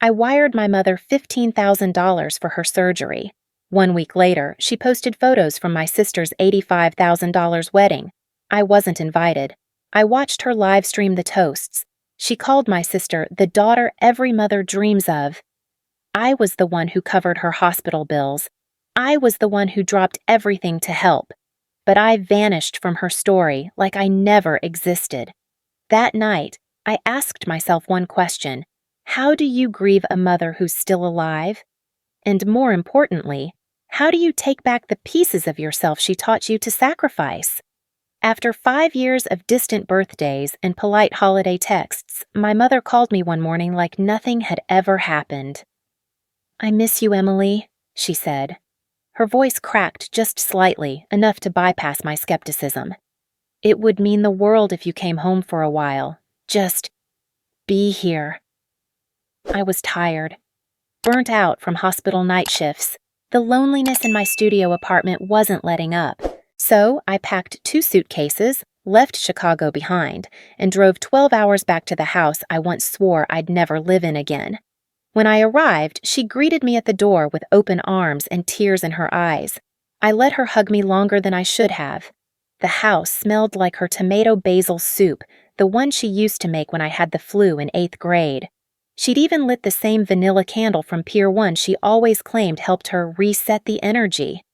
I wired my mother $15,000 for her surgery. 1 week later, she posted photos from my sister's $85,000 wedding. I wasn't invited. I watched her live stream the toasts. She called my sister the daughter every mother dreams of. I was the one who covered her hospital bills. I was the one who dropped everything to help. But I vanished from her story like I never existed. That night, I asked myself one question: how do you grieve a mother who's still alive? And more importantly, how do you take back the pieces of yourself she taught you to sacrifice? After 5 years of distant birthdays and polite holiday texts, my mother called me one morning like nothing had ever happened. "I miss you, Emily," she said. Her voice cracked just slightly, enough to bypass my skepticism. "It would mean the world if you came home for a while. Just be here." I was tired, burnt out from hospital night shifts. The loneliness in my studio apartment wasn't letting up. So I packed 2 suitcases, left Chicago behind, and drove 12 hours back to the house I once swore I'd never live in again. When I arrived, she greeted me at the door with open arms and tears in her eyes. I let her hug me longer than I should have. The house smelled like her tomato basil soup, the one she used to make when I had the flu in 8th grade. She'd even lit the same vanilla candle from Pier 1 she always claimed helped her reset the energy.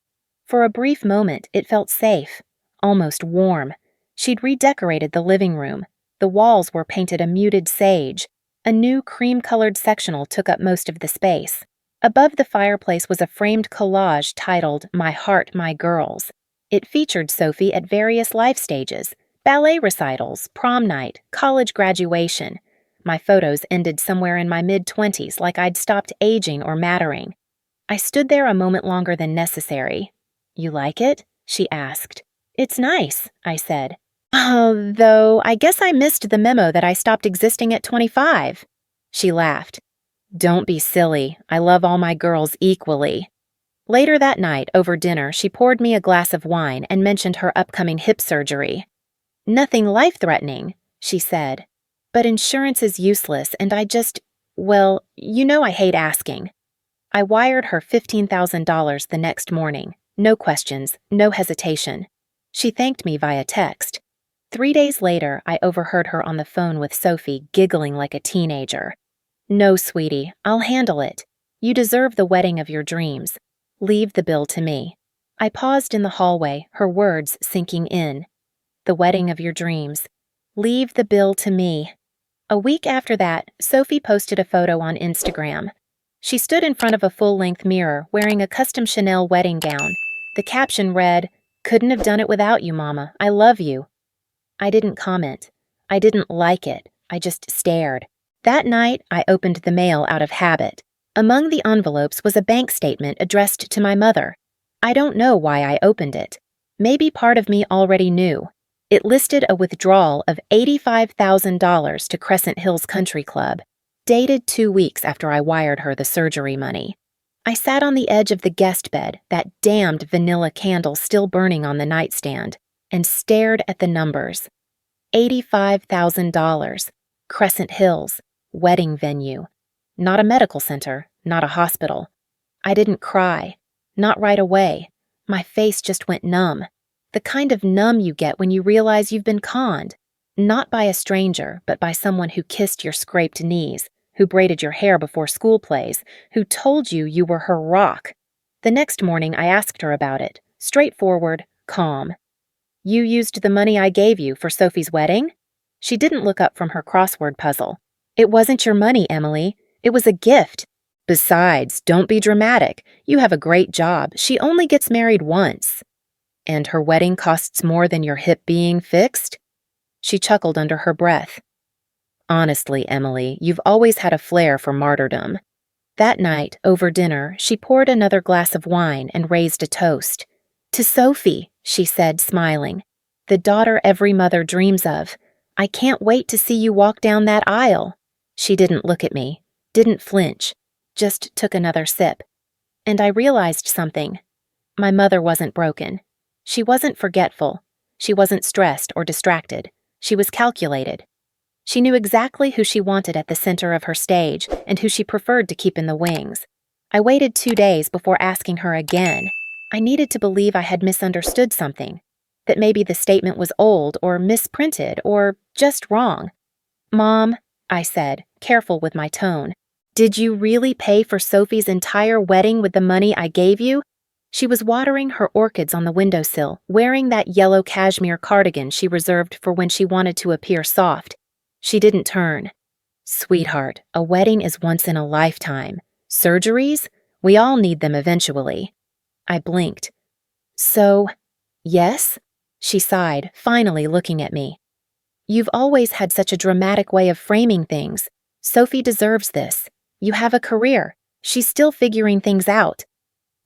For a brief moment, it felt safe, almost warm. She'd redecorated the living room. The walls were painted a muted sage. A new cream-colored sectional took up most of the space. Above the fireplace was a framed collage titled "My Heart, My Girls." It featured Sophie at various life stages: ballet recitals, prom night, college graduation. My photos ended somewhere in my mid-20s, like I'd stopped aging or mattering. I stood there a moment longer than necessary. "You like it?" she asked. "It's nice," I said. "Though I guess I missed the memo that I stopped existing at 25. She laughed. "Don't be silly. I love all my girls equally." Later that night, over dinner, she poured me a glass of wine and mentioned her upcoming hip surgery. "Nothing life-threatening," she said. "But insurance is useless, and well, I hate asking." I wired her $15,000 the next morning. No questions, no hesitation. She thanked me via text. 3 days later, I overheard her on the phone with Sophie, giggling like a teenager. "No, sweetie, I'll handle it. You deserve the wedding of your dreams. Leave the bill to me." I paused in the hallway, her words sinking in. The wedding of your dreams. Leave the bill to me. A week after that, Sophie posted a photo on Instagram. She stood in front of a full-length mirror, wearing a custom Chanel wedding gown. The caption read, "Couldn't have done it without you, Mama. I love you." I didn't comment. I didn't like it. I just stared. That night, I opened the mail out of habit. Among the envelopes was a bank statement addressed to my mother. I don't know why I opened it. Maybe part of me already knew. It listed a withdrawal of $85,000 to Crescent Hills Country Club, dated 2 weeks after I wired her the surgery money. I sat on the edge of the guest bed, that damned vanilla candle still burning on the nightstand, and stared at the numbers. $85,000. Crescent Hills. Wedding venue. Not a medical center, not a hospital. I didn't cry. Not right away. My face just went numb. The kind of numb you get when you realize you've been conned. Not by a stranger, but by someone who kissed your scraped knees, who braided your hair before school plays, who told you you were her rock. The next morning, I asked her about it. Straightforward, calm. "You used the money I gave you for Sophie's wedding?" She didn't look up from her crossword puzzle. "It wasn't your money, Emily. It was a gift. Besides, don't be dramatic. You have a great job. She only gets married once." "And her wedding costs more than your hip being fixed?" She chuckled under her breath. "Honestly, Emily, you've always had a flair for martyrdom." That night, over dinner, she poured another glass of wine and raised a toast. "To Sophie," she said, smiling. "The daughter every mother dreams of. I can't wait to see you walk down that aisle." She didn't look at me, didn't flinch, just took another sip. And I realized something. My mother wasn't broken. She wasn't forgetful. She wasn't stressed or distracted. She was calculated. She knew exactly who she wanted at the center of her stage and who she preferred to keep in the wings. I waited 2 days before asking her again. I needed to believe I had misunderstood something, that maybe the statement was old or misprinted or just wrong. "Mom," I said, careful with my tone, "did you really pay for Sophie's entire wedding with the money I gave you?" She was watering her orchids on the windowsill, wearing that yellow cashmere cardigan she reserved for when she wanted to appear soft. She didn't turn. "Sweetheart, a wedding is once in a lifetime. Surgeries? We all need them eventually." I blinked. "So, yes?" She sighed, finally looking at me. "You've always had such a dramatic way of framing things. Sophie deserves this. You have a career. She's still figuring things out."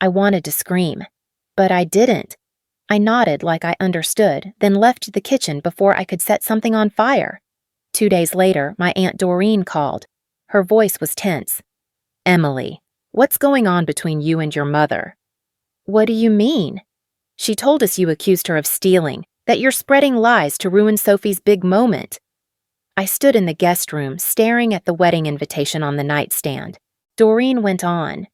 I wanted to scream, but I didn't. I nodded like I understood, then left the kitchen before I could set something on fire. 2 days later, my Aunt Doreen called. Her voice was tense. "Emily, what's going on between you and your mother?" "What do you mean?" "She told us you accused her of stealing, that you're spreading lies to ruin Sophie's big moment." I stood in the guest room, staring at the wedding invitation on the nightstand. Doreen went on.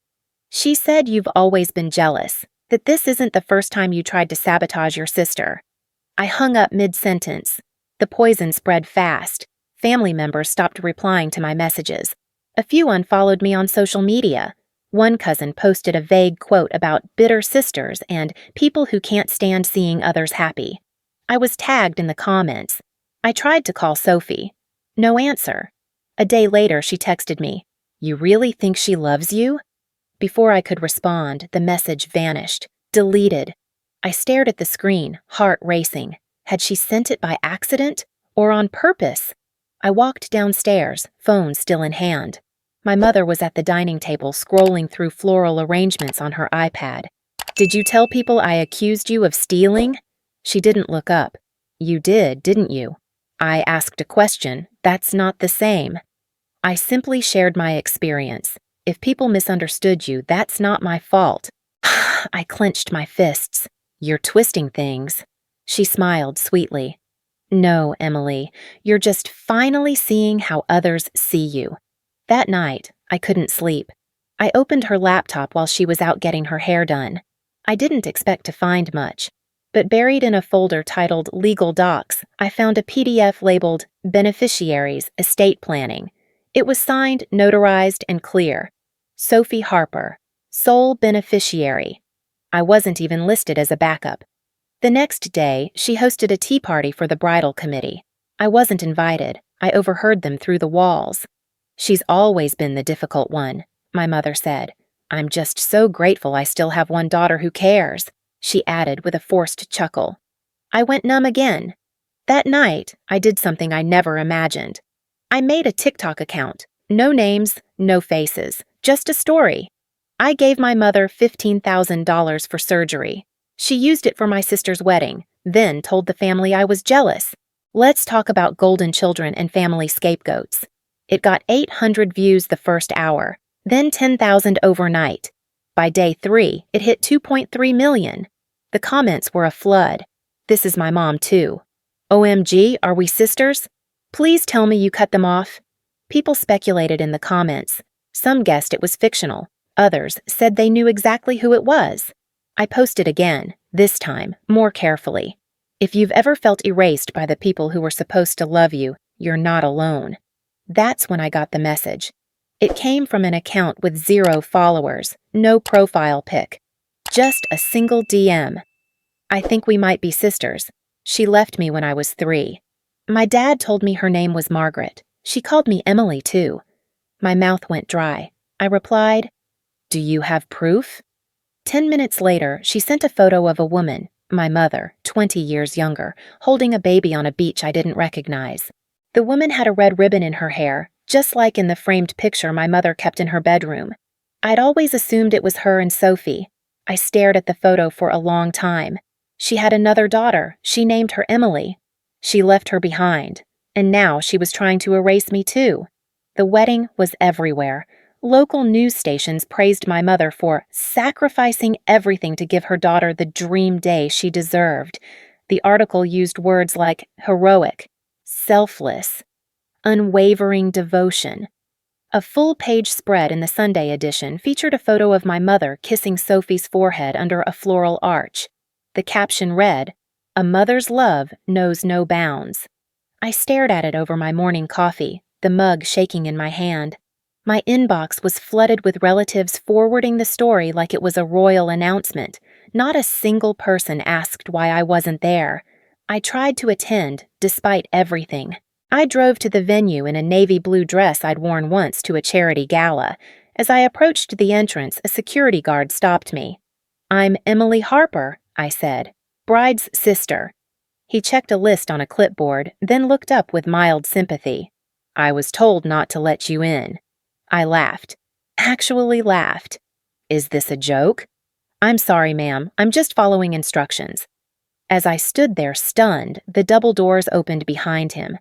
"She said you've always been jealous, that this isn't the first time you tried to sabotage your sister." I hung up mid-sentence. The poison spread fast. Family members stopped replying to my messages. A few unfollowed me on social media. One cousin posted a vague quote about bitter sisters and people who can't stand seeing others happy. I was tagged in the comments. I tried to call Sophie. No answer. A day later, she texted me, "You really think she loves you?" Before I could respond, the message vanished, deleted. I stared at the screen, heart racing. Had she sent it by accident or on purpose? I walked downstairs, phone still in hand. My mother was at the dining table scrolling through floral arrangements on her iPad. "Did you tell people I accused you of stealing?" She didn't look up. "You did, didn't you?" I asked a question. That's not the same. I simply shared my experience. If people misunderstood you, that's not my fault. I clenched my fists. "You're twisting things." She smiled sweetly. "No, Emily, you're just finally seeing how others see you." That night, I couldn't sleep. I opened her laptop while she was out getting her hair done. I didn't expect to find much, but buried in a folder titled Legal Docs, I found a PDF labeled Beneficiaries, Estate Planning. It was signed, notarized, and clear. Sophie Harper, sole beneficiary. I wasn't even listed as a backup. The next day, she hosted a tea party for the bridal committee. I wasn't invited. I overheard them through the walls. "She's always been the difficult one," my mother said. "I'm just so grateful I still have one daughter who cares," she added with a forced chuckle. I went numb again. That night, I did something I never imagined. I made a TikTok account. No names, no faces, just a story. I gave my mother $15,000 for surgery. She used it for my sister's wedding, then told the family I was jealous. Let's talk about golden children and family scapegoats. It got 800 views the first hour, then 10,000 overnight. By day 3, it hit 2.3 million. The comments were a flood. "This is my mom too." "OMG, are we sisters?" "Please tell me you cut them off." People speculated in the comments. Some guessed it was fictional. Others said they knew exactly who it was. I posted again, this time, more carefully. "If you've ever felt erased by the people who were supposed to love you, you're not alone." That's when I got the message. It came from an account with 0 followers, no profile pic. Just a single DM. "I think we might be sisters. She left me when I was 3. My dad told me her name was Margaret. She called me Emily, too." My mouth went dry. I replied, "Do you have proof?" 10 minutes later, she sent a photo of a woman, my mother, 20 years younger, holding a baby on a beach I didn't recognize. The woman had a red ribbon in her hair, just like in the framed picture my mother kept in her bedroom. I'd always assumed it was her and Sophie. I stared at the photo for a long time. She had another daughter. She named her Emily. She left her behind, and now she was trying to erase me too. The wedding was everywhere. Local news stations praised my mother for sacrificing everything to give her daughter the dream day she deserved. The article used words like heroic, selfless, unwavering devotion. A full-page spread in the Sunday edition featured a photo of my mother kissing Sophie's forehead under a floral arch. The caption read, "A mother's love knows no bounds." I stared at it over my morning coffee, the mug shaking in my hand. My inbox was flooded with relatives forwarding the story like it was a royal announcement. Not a single person asked why I wasn't there. I tried to attend, despite everything. I drove to the venue in a navy blue dress I'd worn once to a charity gala. As I approached the entrance, a security guard stopped me. "I'm Emily Harper," I said, "bride's sister." He checked a list on a clipboard, then looked up with mild sympathy. "I was told not to let you in." I laughed. Actually laughed. "Is this a joke?" "I'm sorry, ma'am. I'm just following instructions." As I stood there stunned, the double doors opened behind him.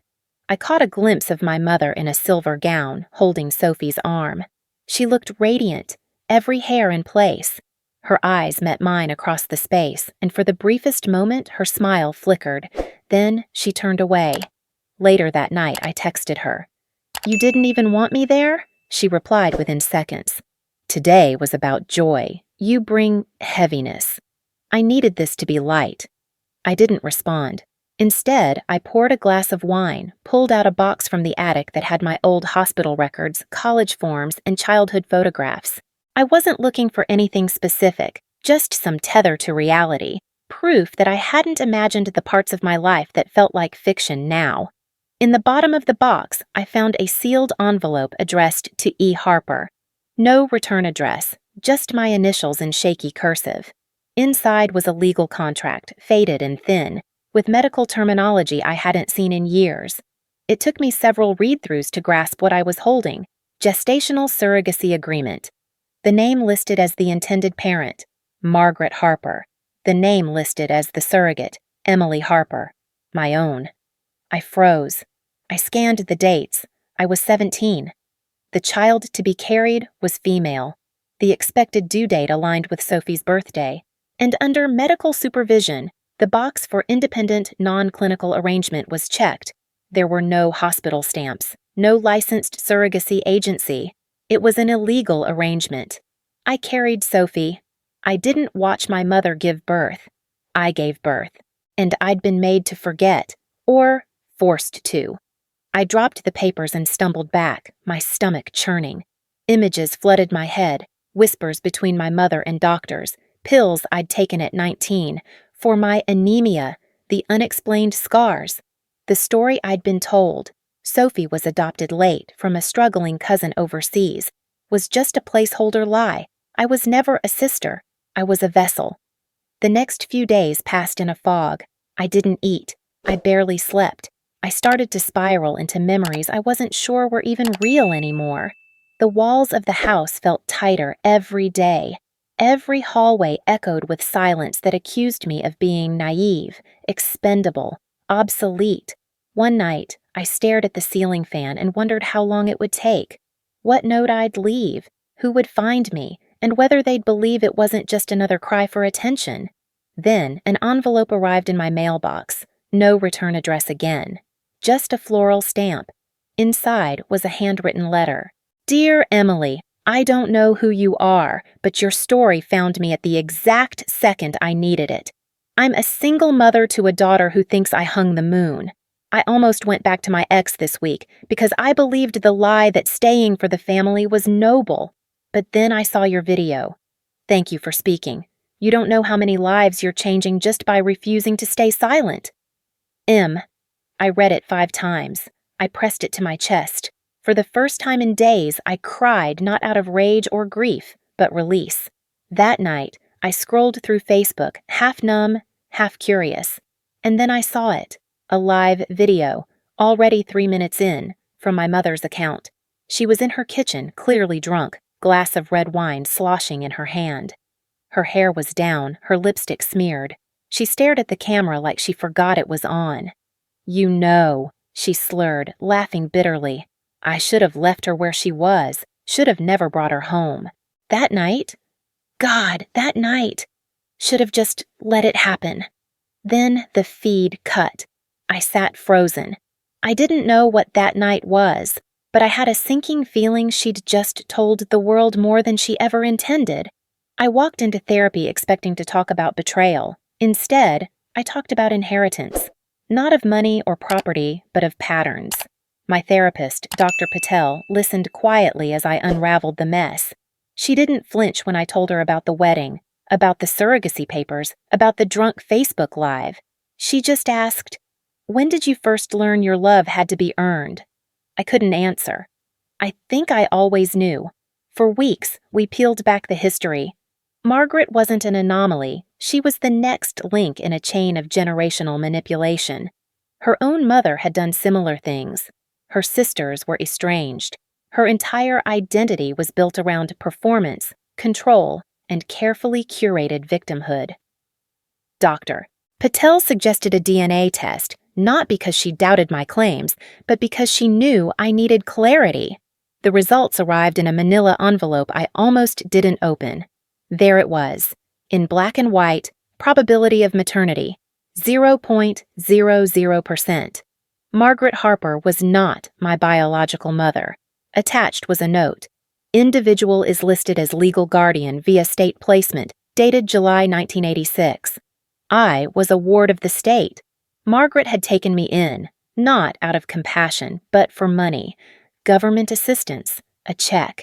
I caught a glimpse of my mother in a silver gown, holding Sophie's arm. She looked radiant, every hair in place. Her eyes met mine across the space, and for the briefest moment her smile flickered. Then she turned away. Later that night I texted her. "You didn't even want me there?" She replied within seconds. "Today was about joy. You bring heaviness." I needed this to be light. I didn't respond. Instead, I poured a glass of wine, pulled out a box from the attic that had my old hospital records, college forms, and childhood photographs. I wasn't looking for anything specific, just some tether to reality, proof that I hadn't imagined the parts of my life that felt like fiction now. In the bottom of the box, I found a sealed envelope addressed to E. Harper. No return address, just my initials in shaky cursive. Inside was a legal contract, faded and thin, with medical terminology I hadn't seen in years. It took me several read-throughs to grasp what I was holding. Gestational surrogacy agreement. The name listed as the intended parent, Margaret Harper. The name listed as the surrogate, Emily Harper. My own. I froze. I scanned the dates. I was 17. The child to be carried was female. The expected due date aligned with Sophie's birthday. And under medical supervision, the box for independent, non-clinical arrangement was checked. There were no hospital stamps, no licensed surrogacy agency. It was an illegal arrangement. I carried Sophie. I didn't watch my mother give birth. I gave birth. And I'd been made to forget, or forced to. I dropped the papers and stumbled back, my stomach churning. Images flooded my head, whispers between my mother and doctors, pills I'd taken at 19, for my anemia, the unexplained scars. The story I'd been told, Sophie was adopted late from a struggling cousin overseas, was just a placeholder lie. I was never a sister. I was a vessel. The next few days passed in a fog. I didn't eat. I barely slept. I started to spiral into memories I wasn't sure were even real anymore. The walls of the house felt tighter every day. Every hallway echoed with silence that accused me of being naive, expendable, obsolete. One night, I stared at the ceiling fan and wondered how long it would take, what note I'd leave, who would find me, and whether they'd believe it wasn't just another cry for attention. Then, an envelope arrived in my mailbox. No return address again. Just a floral stamp. Inside was a handwritten letter. "Dear Emily, I don't know who you are, but your story found me at the exact second I needed it. I'm a single mother to a daughter who thinks I hung the moon. I almost went back to my ex this week because I believed the lie that staying for the family was noble. But then I saw your video. Thank you for speaking. You don't know how many lives you're changing just by refusing to stay silent. M." I read it 5 times. I pressed it to my chest. For the first time in days, I cried not out of rage or grief, but release. That night, I scrolled through Facebook, half numb, half curious. And then I saw it, a live video, already 3 minutes in, from my mother's account. She was in her kitchen, clearly drunk, glass of red wine sloshing in her hand. Her hair was down, her lipstick smeared. She stared at the camera like she forgot it was on. "You know," she slurred, laughing bitterly. "I should have left her where she was, should have never brought her home. That night? God, that night! Should have just let it happen." Then the feed cut. I sat frozen. I didn't know what that night was, but I had a sinking feeling she'd just told the world more than she ever intended. I walked into therapy expecting to talk about betrayal. Instead, I talked about inheritance. Not of money or property, but of patterns. My therapist, Dr. Patel, listened quietly as I unraveled the mess. She didn't flinch when I told her about the wedding, about the surrogacy papers, about the drunk Facebook Live. She just asked, "When did you first learn your love had to be earned?" I couldn't answer. I think I always knew. For weeks, we peeled back the history. Margaret wasn't an anomaly. She was the next link in a chain of generational manipulation. Her own mother had done similar things. Her sisters were estranged. Her entire identity was built around performance, control, and carefully curated victimhood. Doctor. Patel suggested a DNA test, not because she doubted my claims, but because she knew I needed clarity. The results arrived in a manila envelope I almost didn't open. There it was, in black and white, probability of maternity, 0.00%. Margaret Harper was not my biological mother. Attached was a note. Individual is listed as legal guardian via state placement, dated July 1986. I was a ward of the state. Margaret had taken me in, not out of compassion, but for money, government assistance, a check.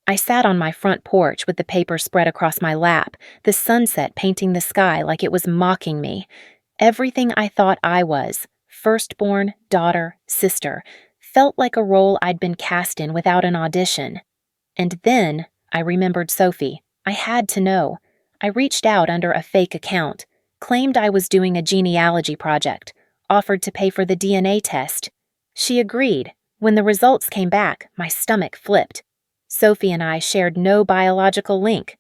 I sat on my front porch with the paper spread across my lap, the sunset painting the sky like it was mocking me. Everything I thought I was, firstborn, daughter, sister, felt like a role I'd been cast in without an audition. And then I remembered Sophie. I had to know. I reached out under a fake account, claimed I was doing a genealogy project, offered to pay for the DNA test. She agreed. When the results came back, my stomach flipped. Sophie and I shared no biological link.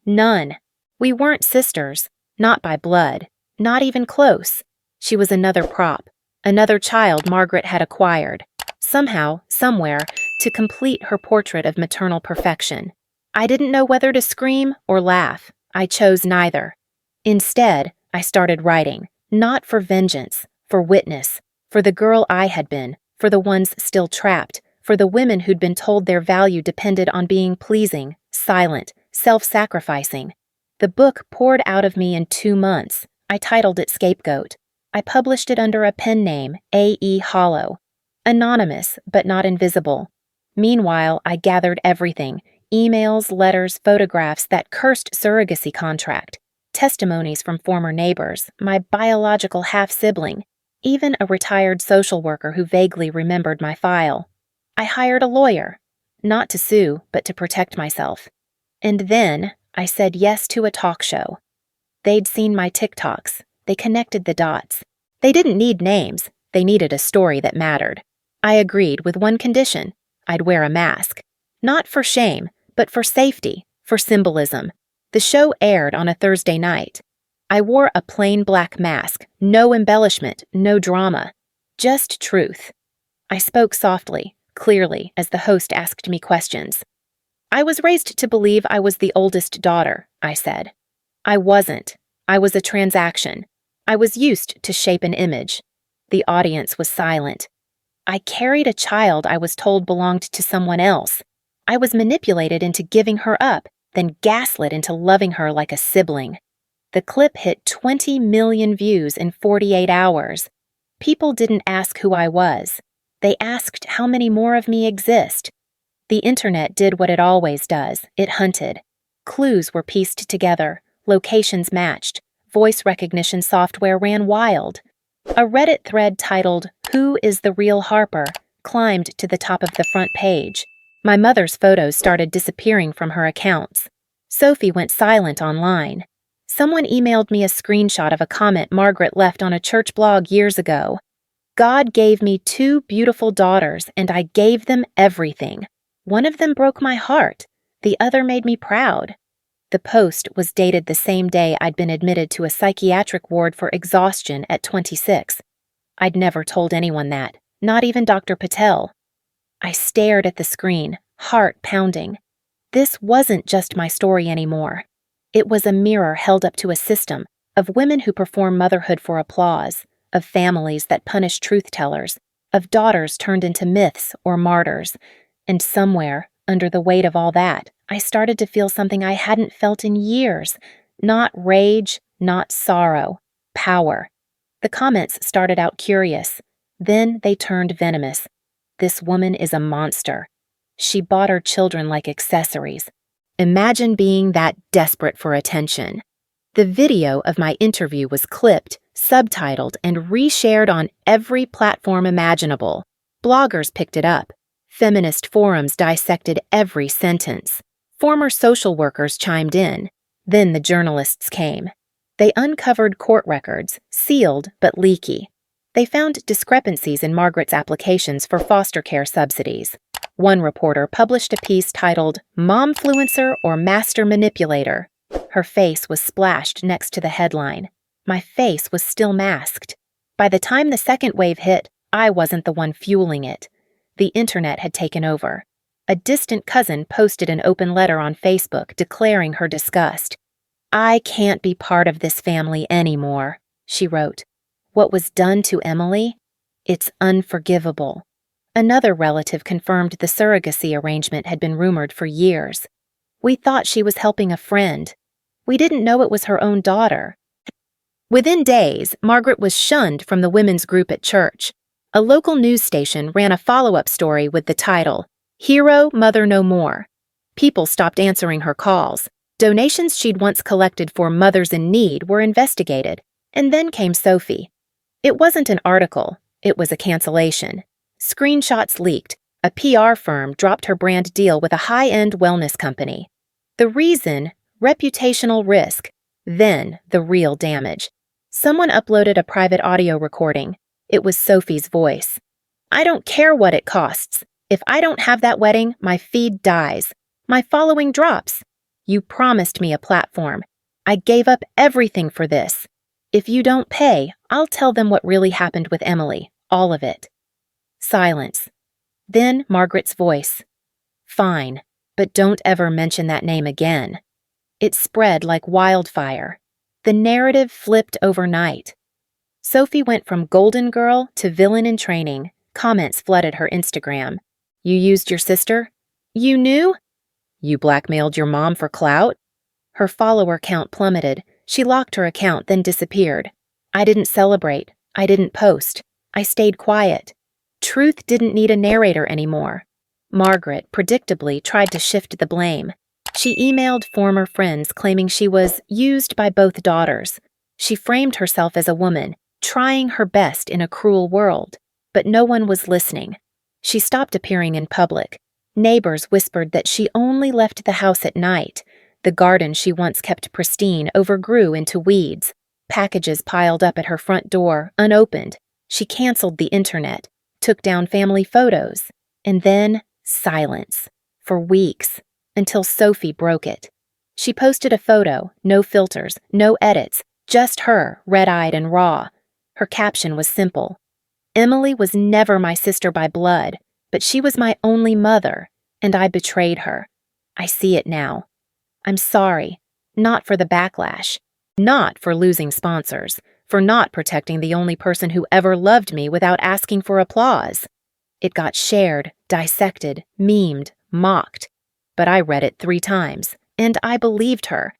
None. We weren't sisters, not by blood, not even close. She was another prop, another child Margaret had acquired, somehow, somewhere, to complete her portrait of maternal perfection. I didn't know whether to scream or laugh. I chose neither. Instead, I started writing, not for vengeance, for witness, for the girl I had been, for the ones still trapped, for the women who'd been told their value depended on being pleasing, silent, self-sacrificing. The book poured out of me in 2 months. I titled it Scapegoat. I published it under a pen name, A.E. Hollow. Anonymous, but not invisible. Meanwhile, I gathered everything, emails, letters, photographs, that cursed surrogacy contract, testimonies from former neighbors, my biological half-sibling, even a retired social worker who vaguely remembered my file. I hired a lawyer, not to sue, but to protect myself. And then I said yes to a talk show. They'd seen my TikToks. They connected the dots. They didn't need names. They needed a story that mattered. I agreed with one condition. I'd wear a mask. Not for shame, but for safety, for symbolism. The show aired on a Thursday night. I wore a plain black mask, no embellishment, no drama, just truth. I spoke softly, clearly, as the host asked me questions. I was raised to believe I was the oldest daughter, I said. I wasn't. I was a transaction. I was used to shape an image. The audience was silent. I carried a child I was told belonged to someone else. I was manipulated into giving her up, then gaslit into loving her like a sibling. The clip hit 20 million views in 48 hours. People didn't ask who I was. They asked how many more of me exist. The internet did what it always does. It hunted. Clues were pieced together. Locations matched. Voice recognition software ran wild. A Reddit thread titled, "Who is the Real Harper?" climbed to the top of the front page. My mother's photos started disappearing from her accounts. Sophie went silent online. Someone emailed me a screenshot of a comment Margaret left on a church blog years ago. God gave me 2 beautiful daughters, and I gave them everything. One of them broke my heart. The other made me proud. The post was dated the same day I'd been admitted to a psychiatric ward for exhaustion at 26. I'd never told anyone that, not even Dr. Patel. I stared at the screen, heart pounding. This wasn't just my story anymore. It was a mirror held up to a system of women who perform motherhood for applause, of families that punish truth-tellers, of daughters turned into myths or martyrs, and somewhere, under the weight of all that, I started to feel something I hadn't felt in years. Not rage, not sorrow, power. The comments started out curious. Then they turned venomous. This woman is a monster. She bought her children like accessories. Imagine being that desperate for attention. The video of my interview was clipped, subtitled, and reshared on every platform imaginable. Bloggers picked it up. Feminist forums dissected every sentence. Former social workers chimed in. Then the journalists came. They uncovered court records, sealed but leaky. They found discrepancies in Margaret's applications for foster care subsidies. One reporter published a piece titled, "Momfluencer or Master Manipulator." Her face was splashed next to the headline. My face was still masked. By the time the second wave hit, I wasn't the one fueling it. The internet had taken over. A distant cousin posted an open letter on Facebook declaring her disgust. "I can't be part of this family anymore," she wrote. "What was done to Emily? It's unforgivable." Another relative confirmed the surrogacy arrangement had been rumored for years. "We thought she was helping a friend. We didn't know it was her own daughter." Within days, Margaret was shunned from the women's group at church. A local news station ran a follow-up story with the title, "Hero, Mother No More." People stopped answering her calls. Donations she'd once collected for mothers in need were investigated. And then came Sophie. It wasn't an article, it was a cancellation. Screenshots leaked. A PR firm dropped her brand deal with a high-end wellness company. The reason? Reputational risk. Then, the real damage. Someone uploaded a private audio recording. It was Sophie's voice. "I don't care what it costs. If I don't have that wedding, my feed dies. My following drops. You promised me a platform. I gave up everything for this. If you don't pay, I'll tell them what really happened with Emily, all of it." Silence. Then Margaret's voice. "Fine, but don't ever mention that name again." It spread like wildfire. The narrative flipped overnight. Sophie went from golden girl to villain in training. Comments flooded her Instagram. "You used your sister? You knew? You blackmailed your mom for clout?" Her follower count plummeted. She locked her account, then disappeared. I didn't celebrate. I didn't post. I stayed quiet. Truth didn't need a narrator anymore. Margaret, predictably, tried to shift the blame. She emailed former friends claiming she was used by both daughters. She framed herself as a woman, trying her best in a cruel world. But no one was listening. She stopped appearing in public. Neighbors whispered that she only left the house at night. The garden she once kept pristine overgrew into weeds. Packages piled up at her front door, unopened. She canceled the internet, took down family photos, and then silence. For weeks, until Sophie broke it. She posted a photo, no filters, no edits, just her, red-eyed and raw. Her caption was simple. "Emily was never my sister by blood, but she was my only mother, and I betrayed her. I see it now. I'm sorry, not for the backlash, not for losing sponsors, for not protecting the only person who ever loved me without asking for applause." It got shared, dissected, memed, mocked. But I read it 3 times, and I believed her,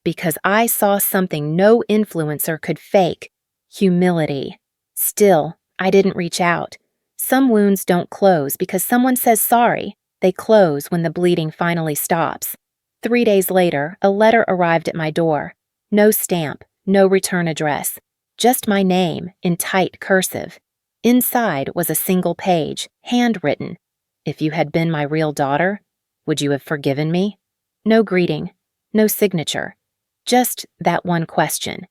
because I saw something no influencer could fake. Humility. Still, I didn't reach out. Some wounds don't close because someone says sorry. They close when the bleeding finally stops. 3 days later, a letter arrived at my door. No stamp, no return address. Just my name, in tight cursive. Inside was a single page, handwritten. "If you had been my real daughter, would you have forgiven me?" No greeting, no signature. Just that one question.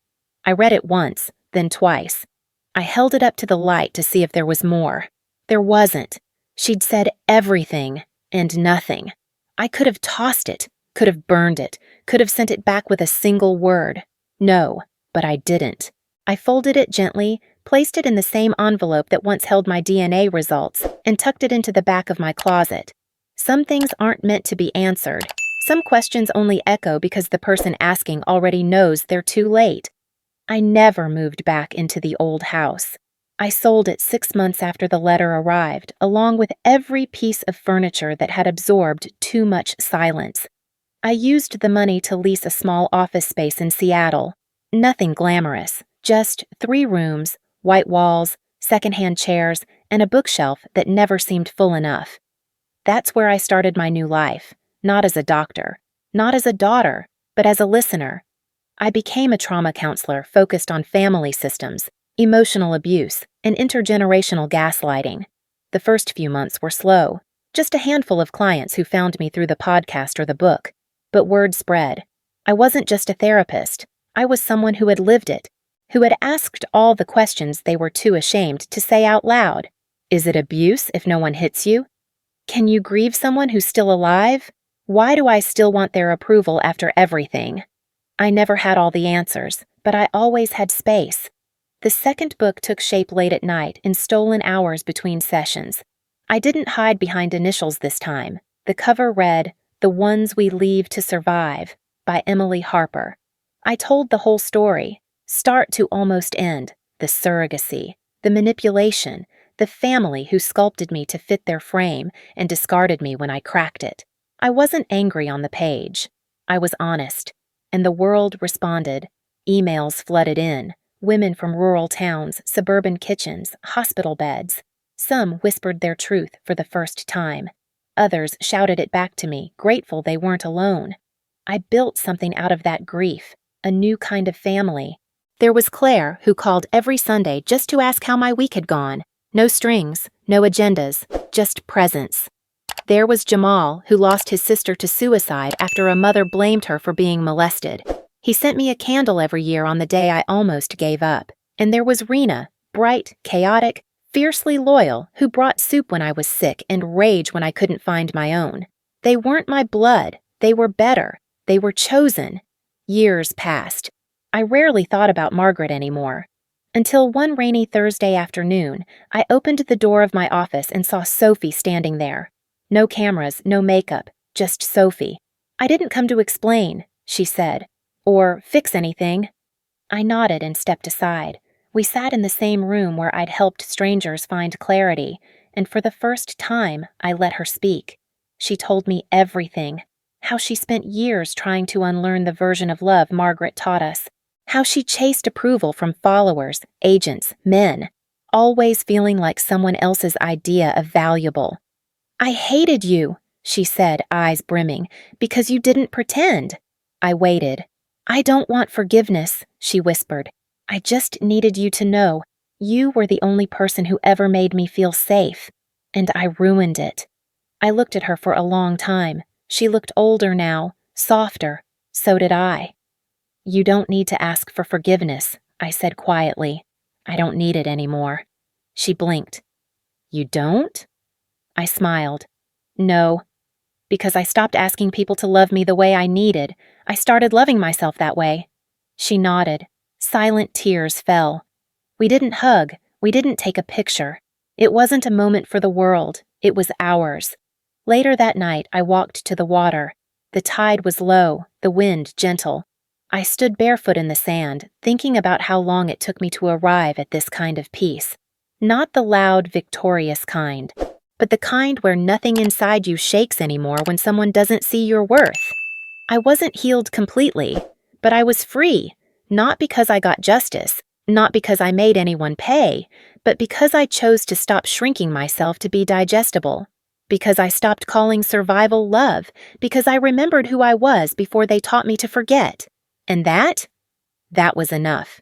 I read it once, then twice. I held it up to the light to see if there was more. There wasn't. She'd said everything and nothing. I could have tossed it, could have burned it, could have sent it back with a single word. No, but I didn't. I folded it gently, placed it in the same envelope that once held my DNA results, and tucked it into the back of my closet. Some things aren't meant to be answered. Some questions only echo because the person asking already knows they're too late. I never moved back into the old house. I sold it 6 months after the letter arrived, along with every piece of furniture that had absorbed too much silence. I used the money to lease a small office space in Seattle. Nothing glamorous, just 3 rooms, white walls, secondhand chairs, and a bookshelf that never seemed full enough. That's where I started my new life, not as a doctor, not as a daughter, but as a listener. I became a trauma counselor focused on family systems, emotional abuse, and intergenerational gaslighting. The first few months were slow, just a handful of clients who found me through the podcast or the book. But word spread. I wasn't just a therapist. I was someone who had lived it, who had asked all the questions they were too ashamed to say out loud. Is it abuse if no one hits you? Can you grieve someone who's still alive? Why do I still want their approval after everything? I never had all the answers, but I always had space. The second book took shape late at night in stolen hours between sessions. I didn't hide behind initials this time. The cover read, "The Ones We Leave to Survive," by Emily Harper. I told the whole story, start to almost end, the surrogacy, the manipulation, the family who sculpted me to fit their frame and discarded me when I cracked it. I wasn't angry on the page. I was honest, and the world responded. Emails flooded in, women from rural towns, suburban kitchens, hospital beds. Some whispered their truth for the first time. Others shouted it back to me, grateful they weren't alone. I built something out of that grief, a new kind of family. There was Claire, who called every Sunday just to ask how my week had gone. No strings, no agendas, just presence. There was Jamal, who lost his sister to suicide after a mother blamed her for being molested. He sent me a candle every year on the day I almost gave up. And there was Rena, bright, chaotic, fiercely loyal, who brought soup when I was sick and rage when I couldn't find my own. They weren't my blood. They were better. They were chosen. Years passed. I rarely thought about Margaret anymore. Until one rainy Thursday afternoon, I opened the door of my office and saw Sophie standing there. No cameras, no makeup, just Sophie. "I didn't come to explain," she said, "or fix anything." I nodded and stepped aside. We sat in the same room where I'd helped strangers find clarity, and for the first time, I let her speak. She told me everything. How she spent years trying to unlearn the version of love Margaret taught us. How she chased approval from followers, agents, men, always feeling like someone else's idea of valuable. "I hated you," she said, eyes brimming, "because you didn't pretend." I waited. "I don't want forgiveness," she whispered. "I just needed you to know you were the only person who ever made me feel safe. And I ruined it." I looked at her for a long time. She looked older now, softer. So did I. "You don't need to ask for forgiveness," I said quietly. "I don't need it anymore." She blinked. "You don't?" I smiled. "No. Because I stopped asking people to love me the way I needed. I started loving myself that way." She nodded. Silent tears fell. We didn't hug. We didn't take a picture. It wasn't a moment for the world. It was ours. Later that night, I walked to the water. The tide was low, the wind gentle. I stood barefoot in the sand, thinking about how long it took me to arrive at this kind of peace. Not the loud, victorious kind, but the kind where nothing inside you shakes anymore when someone doesn't see your worth. I wasn't healed completely, but I was free, not because I got justice, not because I made anyone pay, but because I chose to stop shrinking myself to be digestible. Because I stopped calling survival love, because I remembered who I was before they taught me to forget. And that was enough.